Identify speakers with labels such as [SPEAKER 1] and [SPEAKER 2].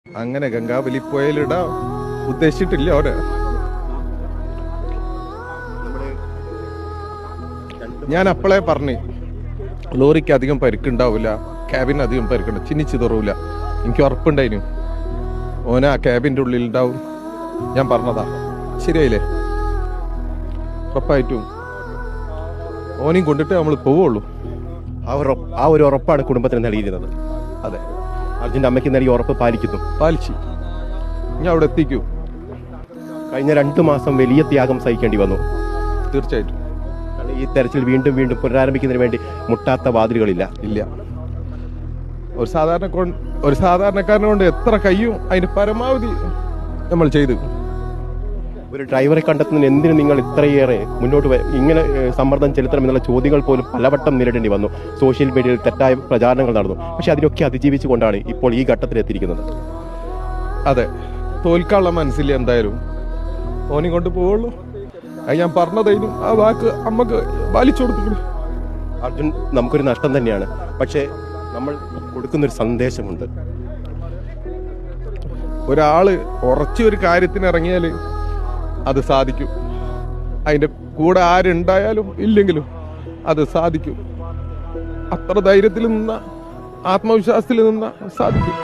[SPEAKER 1] അങ്ങനെ ഗംഗാവലി പുഴയിലിടാൻ ഉദ്ദേശിച്ചിട്ടില്ല അവര്. ഞാൻ അപ്പോളേ പറഞ്ഞു ലോറിക്ക് അധികം പരിക്കുണ്ടാവില്ല, ക്യാബിന് അധികം പരിക്കുണ്ടാവും, ചിന്നിച്ചു തുറവില്ല. എനിക്ക് ഉറപ്പുണ്ടായിരുന്നു ഓന ആ ക്യാബിൻ്റെ ഉള്ളിൽ ഉണ്ടാവും. ഞാൻ പറഞ്ഞതാ, ശരിയായില്ലേ? ഉറപ്പായിട്ടും ഓനെയും കൊണ്ടിട്ട് നമ്മൾ പോവുള്ളൂ.
[SPEAKER 2] ആ ഒരു ഉറപ്പാണ് കുടുംബത്തിന് നൽകിയിരുന്നത്.
[SPEAKER 1] അതെ,
[SPEAKER 2] അർജുൻ്റെ അമ്മയ്ക്ക് നൽകിയ ഉറപ്പ്
[SPEAKER 1] പാലിച്ച് ഞാൻ അവിടെ എത്തിക്കൂ.
[SPEAKER 2] കഴിഞ്ഞ 2 മാസം വലിയ ത്യാഗം സഹിക്കേണ്ടി വന്നു.
[SPEAKER 1] തീർച്ചയായിട്ടും
[SPEAKER 2] ഈ തെരച്ചിൽ വീണ്ടും വീണ്ടും പുനരാരംഭിക്കുന്നതിന് വേണ്ടി മുട്ടാത്ത വാതിലുകളില്ല.
[SPEAKER 1] ഇല്ല. ഒരു സാധാരണക്കാരനെ കൊണ്ട് എത്ര കഴിയും അതിന് പരമാവധി നമ്മൾ ചെയ്തു.
[SPEAKER 2] ഒരു ഡ്രൈവറെ കണ്ടെത്തുന്നതിന് എന്തിനു നിങ്ങൾ ഇത്രയേറെ മുന്നോട്ട് ഇങ്ങനെ സമ്മർദ്ദം ചെലുത്തണം എന്നുള്ള ചോദ്യങ്ങൾ പോലും പലവട്ടം നേരിടേണ്ടി വന്നു. സോഷ്യൽ മീഡിയയിൽ തെറ്റായ പ്രചാരണങ്ങൾ നടന്നു. പക്ഷെ അതിനൊക്കെ അതിജീവിച്ചുകൊണ്ടാണ് ഇപ്പോൾ ഈ ഘട്ടത്തിലെത്തിയിരിക്കുന്നത്.
[SPEAKER 1] അതെ, തോൽക്കാനുള്ള മനസ്സില്ല. എന്തായാലും ഓനി കൊണ്ട് പോവുള്ളൂ. അത് ഞാൻ പറഞ്ഞതായിരുന്നു. ആ വാക്ക് അമ്മക്ക് പാലിച്ചു കൊടുത്തു.
[SPEAKER 2] അർജുൻ നമുക്കൊരു നഷ്ടം തന്നെയാണ്. പക്ഷേ നമ്മൾ കൊടുക്കുന്നൊരു സന്ദേശമുണ്ട്.
[SPEAKER 1] ഒരാള് ഉറച്ചൊരു കാര്യത്തിന് ഇറങ്ങിയാൽ അത് സാധിക്കും. അതിൻ്റെ കൂടെ ആരുണ്ടായാലും ഇല്ലെങ്കിലും അത് സാധിക്കും. അത്ര ധൈര്യത്തിൽ നിന്ന, ആത്മവിശ്വാസത്തിൽ നിന്ന സാധിക്കും.